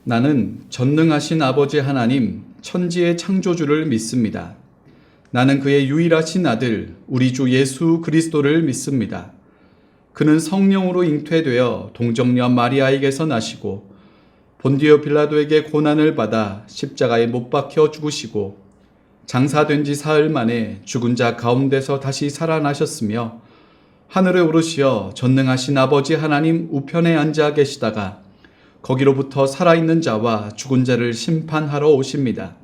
나는 전능하신 아버지 하나님, 천지의 창조주를 믿습니다. 나는 그의 유일하신 아들, 우리 주 예수 그리스도를 믿습니다. 그는 성령으로 잉태되어 동정녀 마리아에게서 나시고 본디오 빌라도에게 고난을 받아 십자가에 못 박혀 죽으시고 장사된 지 사흘 만에 죽은 자 가운데서 다시 살아나셨으며 하늘에 오르시어 전능하신 아버지 하나님 우편에 앉아 계시다가 거기로부터 살아있는 자와 죽은 자를 심판하러 오십니다.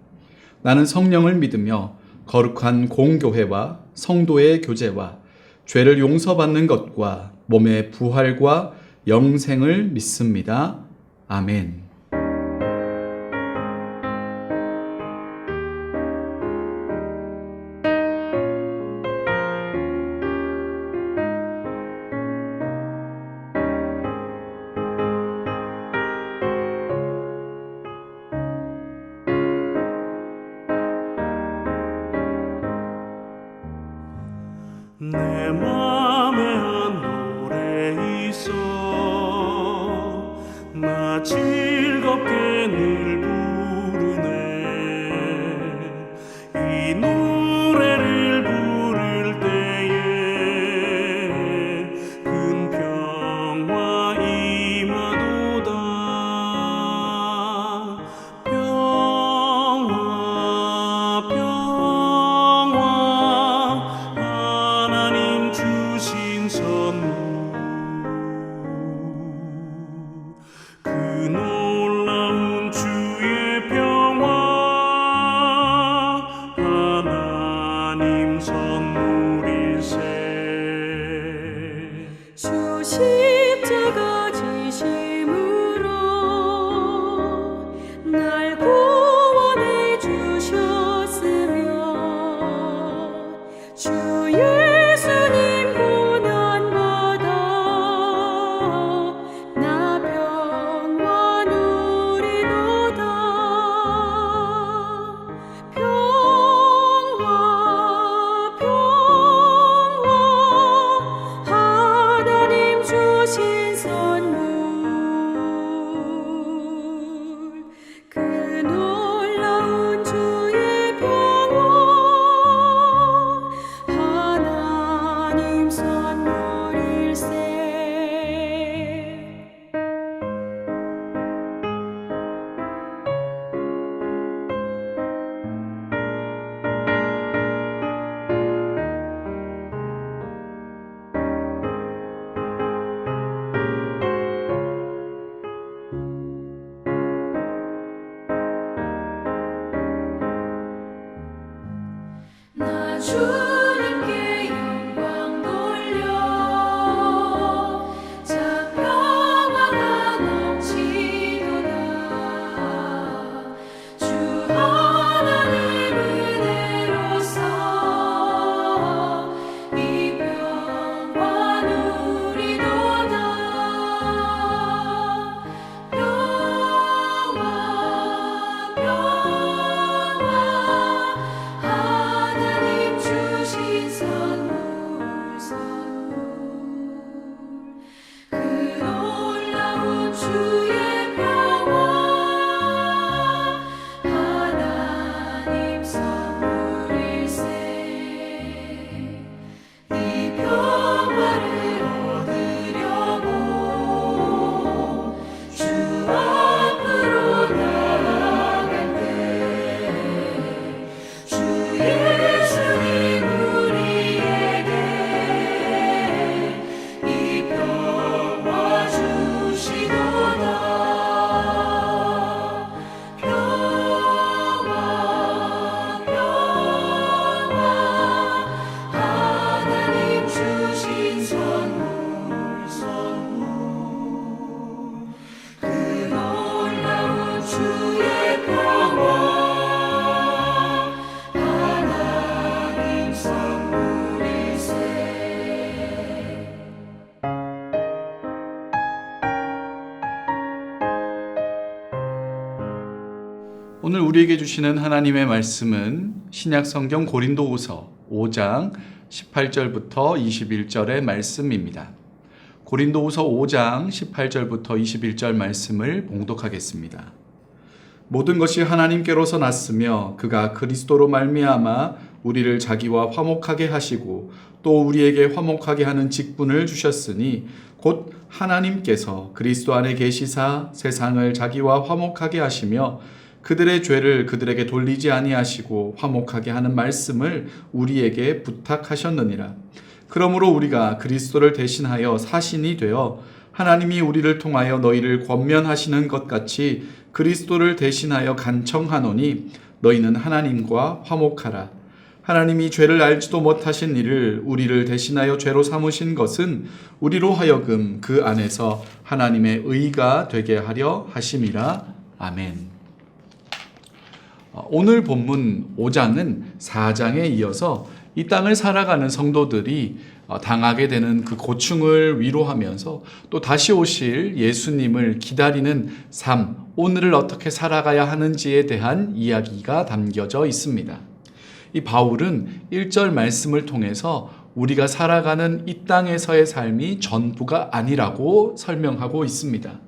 나는 성령을 믿으며 거룩한 공교회와 성도의 교제와 죄를 용서받는 것과 몸의 부활과 영생을 믿습니다. 아멘. 내 맘에 한 노래 있어 나 즐겁게 늘 부르네 이 노래를 부를 때에 큰 평화 임하도다 평화 하나님 주신 선물 그 놀라운 주의 평화 하나님 선물일세 주 십자가 지심으로 날 구원해 주셨으며 주 예수님 고난받아 나 평화 누리도다 평화 하나님 주신 선물 그 놀라운 주의 평화 하나님 선물일세 나 주님께 영광 돌려 자 평화가 넘치도다 주 하나님 은혜로서 이 평화 누리도다 하나님 주신 선물 그 놀라운 주의 평화 하나님 선물일세 이 평화를 얻으려고 주 앞으로 나아갈 때 주 예수님 우리에게 이 평화 주시도다 평화 하나님 주신 선물 그 놀라운 주의 평화 하나님 선물일세 오늘 우리에게 주시는 하나님의 말씀은 신약 성경 고린도후서 5장 18절부터 21절의 말씀입니다. 고린도후서 5장 18절부터 21절 말씀을 봉독하겠습니다. 모든 것이 하나님께로서 났으며 그가 그리스도로 말미암아 우리를 자기와 화목하게 하시고 또 우리에게 화목하게 하는 직분을 주셨으니 곧 하나님께서 그리스도 안에 계시사 세상을 자기와 화목하게 하시며 그들의 죄를 그들에게 돌리지 아니하시고 화목하게 하는 말씀을 우리에게 부탁하셨느니라. 그러므로 우리가 그리스도를 대신하여 사신이 되어 하나님이 우리를 통하여 너희를 권면하시는 것 같이 그리스도를 대신하여 간청하노니 너희는 하나님과 화목하라. 하나님이 죄를 알지도 못하신 이를 우리를 대신하여 죄로 삼으신 것은 우리로 하여금 그 안에서 하나님의 의가 되게 하려 하심이라. 아멘. 오늘 본문 5장은 4장에 이어서 이 땅을 살아가는 성도들이 당하게 되는 그 고충을 위로하면서 또 다시 오실 예수님을 기다리는 삶, 오늘을 어떻게 살아가야 하는지에 대한 이야기가 담겨져 있습니다. 이 바울은 1절 말씀을 통해서 우리가 살아가는 이 땅에서의 삶이 전부가 아니라고 설명하고 있습니다.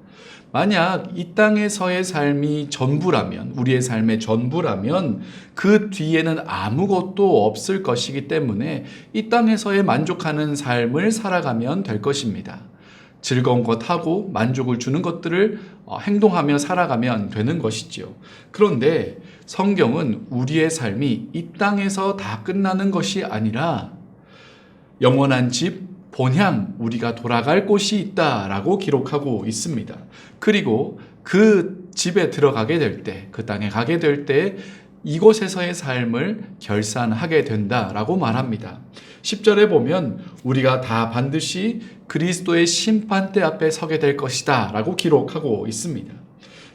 만약 이 땅에서의 삶이 전부라면, 우리의 삶의 전부라면 그 뒤에는 아무것도 없을 것이기 때문에 이 땅에서의 만족하는 삶을 살아가면 될 것입니다. 즐거운 것 하고 만족을 주는 것들을 행동하며 살아가면 되는 것이지요. 그런데 성경은 우리의 삶이 이 땅에서 다 끝나는 것이 아니라 영원한 집, 본향, 우리가 돌아갈 곳이 있다라고 기록하고 있습니다. 그리고 그 집에 들어가게 될 때, 그 땅에 가게 될 때 이곳에서의 삶을 결산하게 된다라고 말합니다. 10절에 보면 우리가 다 반드시 그리스도의 심판대 앞에 서게 될 것이다 라고 기록하고 있습니다.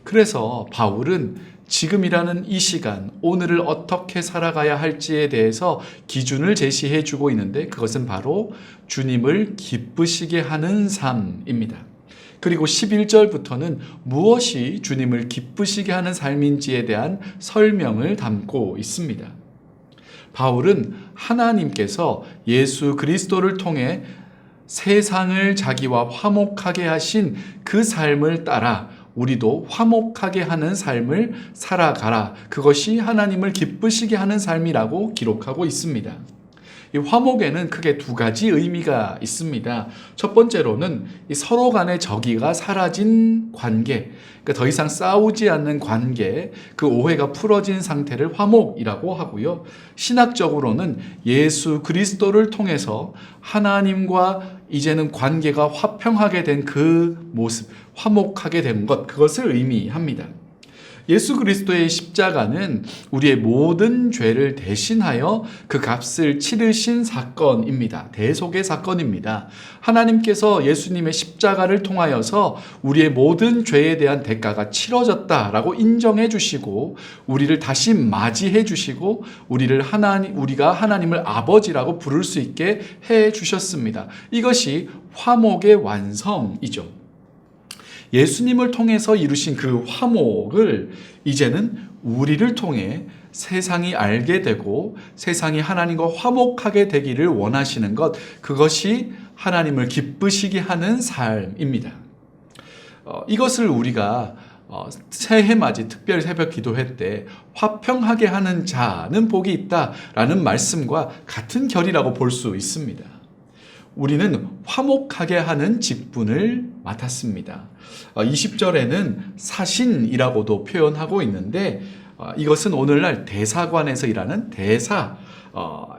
그래서 바울은 지금이라는 이 시간, 오늘을 어떻게 살아가야 할지에 대해서 기준을 제시해 주고 있는데 그것은 바로 주님을 기쁘시게 하는 삶입니다. 그리고 11절부터는 무엇이 주님을 기쁘시게 하는 삶인지에 대한 설명을 담고 있습니다. 바울은 하나님께서 예수 그리스도를 통해 세상을 자기와 화목하게 하신 그 삶을 따라 우리도 화목하게 하는 삶을 살아가라. 그것이 하나님을 기쁘시게 하는 삶이라고 기록하고 있습니다. 이 화목에는 크게 두 가지 의미가 있습니다. 첫 번째로는 이 서로 간의 적의가 사라진 관계, 그러니까 더 이상 싸우지 않는 관계, 그 오해가 풀어진 상태를 화목이라고 하고요. 신학적으로는 예수 그리스도를 통해서 하나님과 이제는 관계가 화평하게 된 그 모습, 화목하게 된 것, 그것을 의미합니다. 예수 그리스도의 십자가는 우리의 모든 죄를 대신하여 그 값을 치르신 사건입니다. 대속의 사건입니다. 하나님께서 예수님의 십자가를 통하여서 우리의 모든 죄에 대한 대가가 치러졌다라고 인정해 주시고 우리를 다시 맞이해 주시고 우리가 하나님을 아버지라고 부를 수 있게 해 주셨습니다. 이것이 화목의 완성이죠. 예수님을 통해서 이루신 그 화목을 이제는 우리를 통해 세상이 알게 되고 세상이 하나님과 화목하게 되기를 원하시는 것, 그것이 하나님을 기쁘시게 하는 삶입니다. 이것을 우리가 새해 맞이 특별 새벽 기도회 때 화평하게 하는 자는 복이 있다라는 말씀과 같은 결이라고 볼 수 있습니다. 우리는 화목하게 하는 직분을 맡았습니다. 20절에는 사신이라고도 표현하고 있는데 이것은 오늘날 대사관에서 일하는 대사,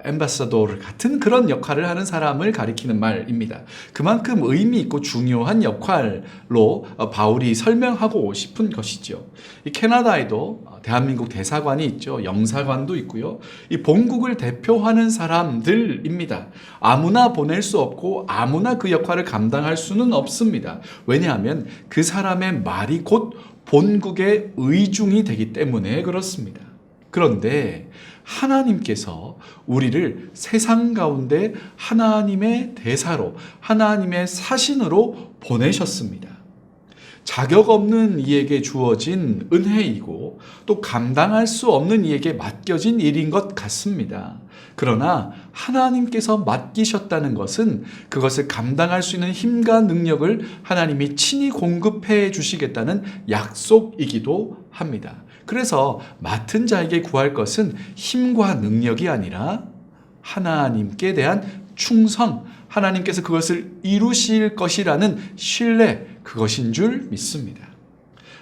엠바사도르 같은 그런 역할을 하는 사람을 가리키는 말입니다. 그만큼 의미 있고 중요한 역할로 바울이 설명하고 싶은 것이죠. 이 캐나다에도 대한민국 대사관이 있죠. 영사관도 있고요. 이 본국을 대표하는 사람들입니다. 아무나 보낼 수 없고 아무나 그 역할을 감당할 수는 없습니다. 왜냐하면 그 사람의 말이 곧 본국의 의중이 되기 때문에 그렇습니다. 그런데 하나님께서 우리를 세상 가운데 하나님의 대사로, 하나님의 사신으로 보내셨습니다. 자격 없는 이에게 주어진 은혜이고 또 감당할 수 없는 이에게 맡겨진 일인 것 같습니다. 그러나 하나님께서 맡기셨다는 것은 그것을 감당할 수 있는 힘과 능력을 하나님이 친히 공급해 주시겠다는 약속이기도 합니다. 그래서 맡은 자에게 구할 것은 힘과 능력이 아니라 하나님께 대한 충성, 하나님께서 그것을 이루실 것이라는 신뢰, 그것인 줄 믿습니다.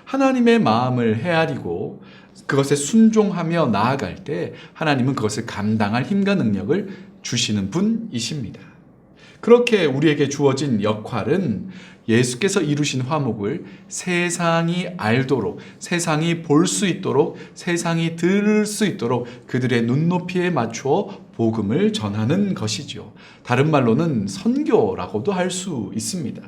하나님의 마음을 헤아리고 그것에 순종하며 나아갈 때 하나님은 그것을 감당할 힘과 능력을 주시는 분이십니다. 그렇게 우리에게 주어진 역할은 예수께서 이루신 화목을 세상이 알도록, 세상이 볼 수 있도록, 세상이 들을 수 있도록 그들의 눈높이에 맞추어 복음을 전하는 것이죠. 다른 말로는 선교라고도 할 수 있습니다.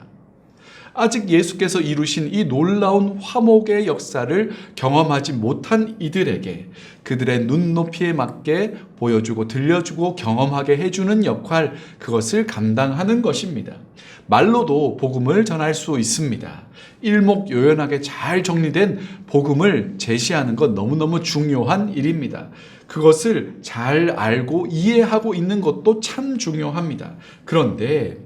아직 예수께서 이루신 이 놀라운 화목의 역사를 경험하지 못한 이들에게 그들의 눈높이에 맞게 보여주고 들려주고 경험하게 해주는 역할, 그것을 감당하는 것입니다. 말로도 복음을 전할 수 있습니다. 일목요연하게 잘 정리된 복음을 제시하는 것 너무너무 중요한 일입니다. 그것을 잘 알고 이해하고 있는 것도 참 중요합니다. 그런데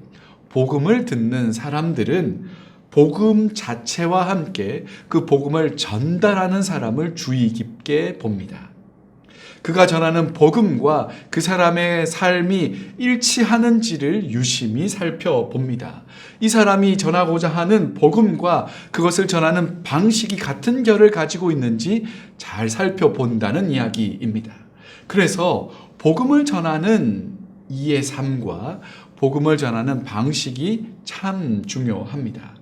복음을 듣는 사람들은 복음 자체와 함께 그 복음을 전달하는 사람을 주의 깊게 봅니다. 그가 전하는 복음과 그 사람의 삶이 일치하는지를 유심히 살펴봅니다. 이 사람이 전하고자 하는 복음과 그것을 전하는 방식이 같은 결을 가지고 있는지 잘 살펴본다는 이야기입니다. 그래서 복음을 전하는 이의 삶과 복음을 전하는 방식이 참 중요합니다.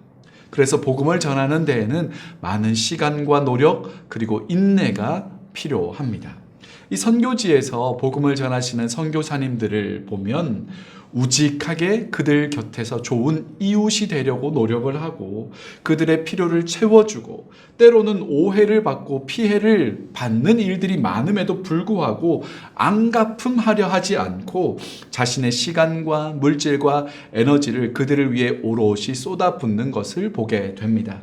그래서 복음을 전하는 데에는 많은 시간과 노력 그리고 인내가 필요합니다. 이 선교지에서 복음을 전하시는 선교사님들을 보면 우직하게 그들 곁에서 좋은 이웃이 되려고 노력을 하고 그들의 필요를 채워주고 때로는 오해를 받고 피해를 받는 일들이 많음에도 불구하고 안갚음하려 하지 않고 자신의 시간과 물질과 에너지를 그들을 위해 오롯이 쏟아붓는 것을 보게 됩니다.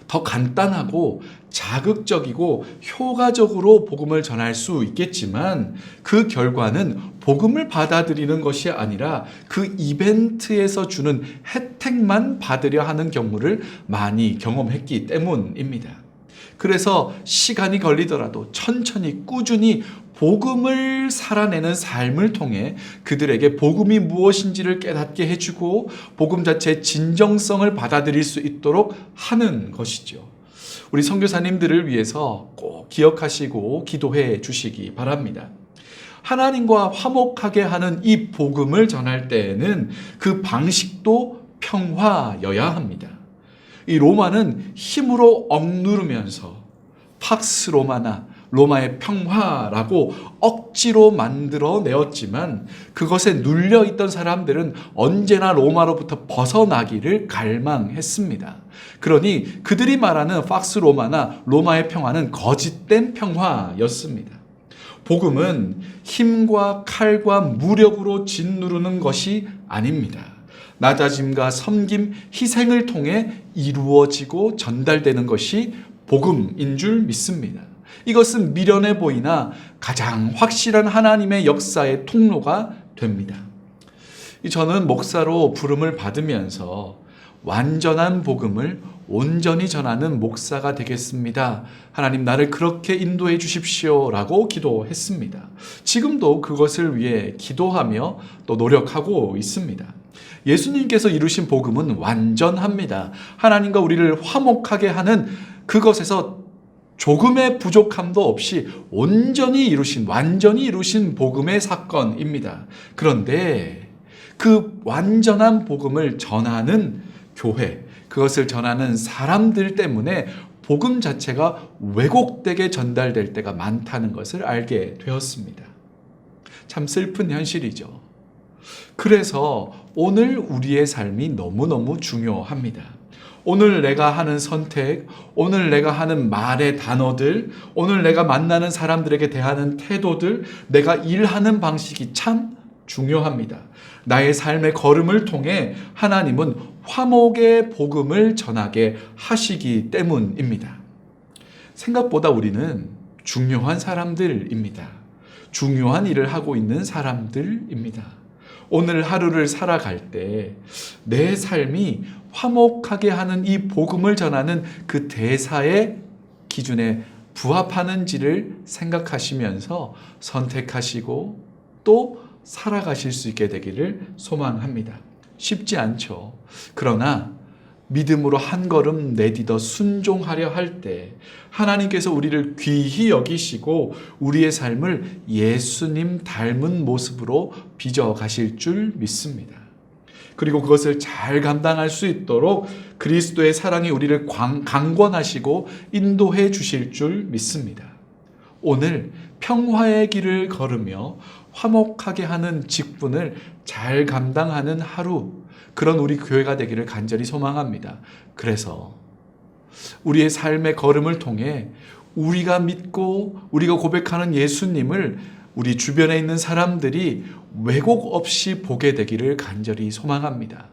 더 간단하고 자극적이고 효과적으로 복음을 전할 수 있겠지만 그 결과는 복음을 받아들이는 것이 아니라 그 이벤트에서 주는 혜택만 받으려 하는 경우를 많이 경험했기 때문입니다. 그래서 시간이 걸리더라도 천천히 꾸준히 복음을 살아내는 삶을 통해 그들에게 복음이 무엇인지를 깨닫게 해주고 복음 자체의 진정성을 받아들일 수 있도록 하는 것이죠. 우리 선교사님들을 위해서 꼭 기억하시고 기도해 주시기 바랍니다. 하나님과 화목하게 하는 이 복음을 전할 때에는 그 방식도 평화여야 합니다. 이 로마는 힘으로 억누르면서 팍스 로마나 로마의 평화라고 억지로 만들어내었지만 그것에 눌려있던 사람들은 언제나 로마로부터 벗어나기를 갈망했습니다. 그러니 그들이 말하는 팍스 로마나 로마의 평화는 거짓된 평화였습니다. 복음은 힘과 칼과 무력으로 짓누르는 것이 아닙니다. 낮아짐과 섬김, 희생을 통해 이루어지고 전달되는 것이 복음인 줄 믿습니다. 이것은 미련해 보이나 가장 확실한 하나님의 역사의 통로가 됩니다. 저는 목사로 부름을 받으면서 완전한 복음을 온전히 전하는 목사가 되겠습니다. 하나님 나를 그렇게 인도해 주십시오 라고 기도했습니다. 지금도 그것을 위해 기도하며 또 노력하고 있습니다. 예수님께서 이루신 복음은 완전합니다. 하나님과 우리를 화목하게 하는 그것에서 조금의 부족함도 없이 완전히 이루신 복음의 사건입니다. 그런데 그 완전한 복음을 전하는 교회, 그것을 전하는 사람들 때문에 복음 자체가 왜곡되게 전달될 때가 많다는 것을 알게 되었습니다. 참 슬픈 현실이죠. 그래서 오늘 우리의 삶이 너무너무 중요합니다. 오늘 내가 하는 선택, 오늘 내가 하는 말의 단어들, 오늘 내가 만나는 사람들에게 대하는 태도들, 내가 일하는 방식이 참 중요합니다. 나의 삶의 걸음을 통해 하나님은 화목의 복음을 전하게 하시기 때문입니다. 생각보다 우리는 중요한 사람들입니다. 중요한 일을 하고 있는 사람들입니다. 오늘 하루를 살아갈 때 내 삶이 화목하게 하는 이 복음을 전하는 그 대사에 기준에 부합하는지를 생각하시면서 선택하시고 또 살아가실 수 있게 되기를 소망합니다. 쉽지 않죠. 그러나 믿음으로 한 걸음 내딛어 순종하려 할 때 하나님께서 우리를 귀히 여기시고 우리의 삶을 예수님 닮은 모습으로 빚어 가실 줄 믿습니다. 그리고 그것을 잘 감당할 수 있도록 그리스도의 사랑이 우리를 강권하시고 인도해 주실 줄 믿습니다. 오늘 평화의 길을 걸으며 화목하게 하는 직분을 잘 감당하는 하루, 그런 우리 교회가 되기를 간절히 소망합니다. 그래서 우리의 삶의 걸음을 통해 우리가 믿고 우리가 고백하는 예수님을 우리 주변에 있는 사람들이 왜곡 없이 보게 되기를 간절히 소망합니다.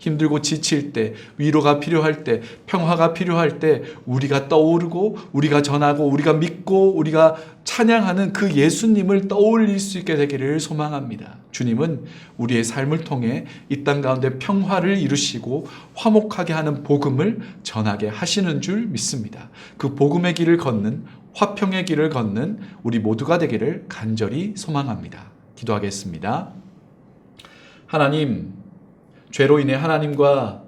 힘들고 지칠 때, 위로가 필요할 때, 평화가 필요할 때 우리가 떠오르고 우리가 전하고 우리가 믿고 우리가 찬양하는 그 예수님을 떠올릴 수 있게 되기를 소망합니다. 주님은 우리의 삶을 통해 이 땅 가운데 평화를 이루시고 화목하게 하는 복음을 전하게 하시는 줄 믿습니다. 그 복음의 길을 걷는, 화평의 길을 걷는 우리 모두가 되기를 간절히 소망합니다. 기도하겠습니다. 하나님, 죄로 인해 하나님과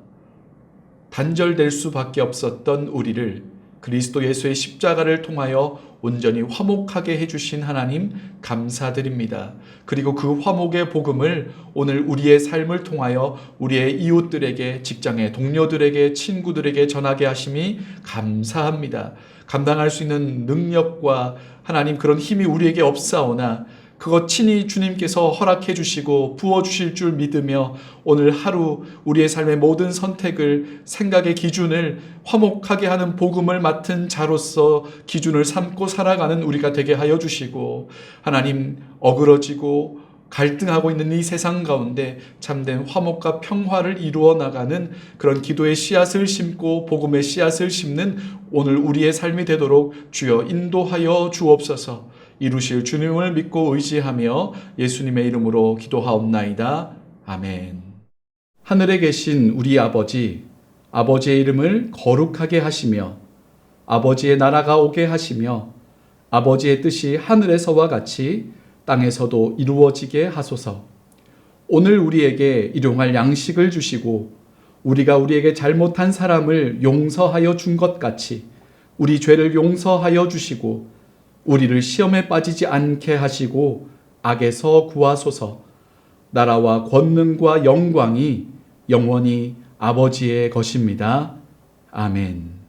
단절될 수밖에 없었던 우리를 그리스도 예수의 십자가를 통하여 온전히 화목하게 해주신 하나님 감사드립니다. 그리고 그 화목의 복음을 오늘 우리의 삶을 통하여 우리의 이웃들에게, 직장의 동료들에게, 친구들에게 전하게 하심이 감사합니다. 감당할 수 있는 능력과 하나님 그런 힘이 우리에게 없사오나 그것 친히 주님께서 허락해 주시고 부어주실 줄 믿으며 오늘 하루 우리의 삶의 모든 선택을, 생각의 기준을 화목하게 하는 복음을 맡은 자로서 기준을 삼고 살아가는 우리가 되게 하여 주시고, 하나님 어그러지고 갈등하고 있는 이 세상 가운데 참된 화목과 평화를 이루어 나가는 그런 기도의 씨앗을 심고 복음의 씨앗을 심는 오늘 우리의 삶이 되도록 주여 인도하여 주옵소서. 이루실 주님을 믿고 의지하며 예수님의 이름으로 기도하옵나이다. 아멘. 하늘에 계신 우리 아버지, 아버지의 이름을 거룩하게 하시며 아버지의 나라가 오게 하시며 아버지의 뜻이 하늘에서와 같이 땅에서도 이루어지게 하소서. 오늘 우리에게 일용할 양식을 주시고 우리가 우리에게 잘못한 사람을 용서하여 준 것 같이 우리 죄를 용서하여 주시고 우리를 시험에 빠지지 않게 하시고 악에서 구하소서. 나라와 권능과 영광이 영원히 아버지의 것입니다. 아멘.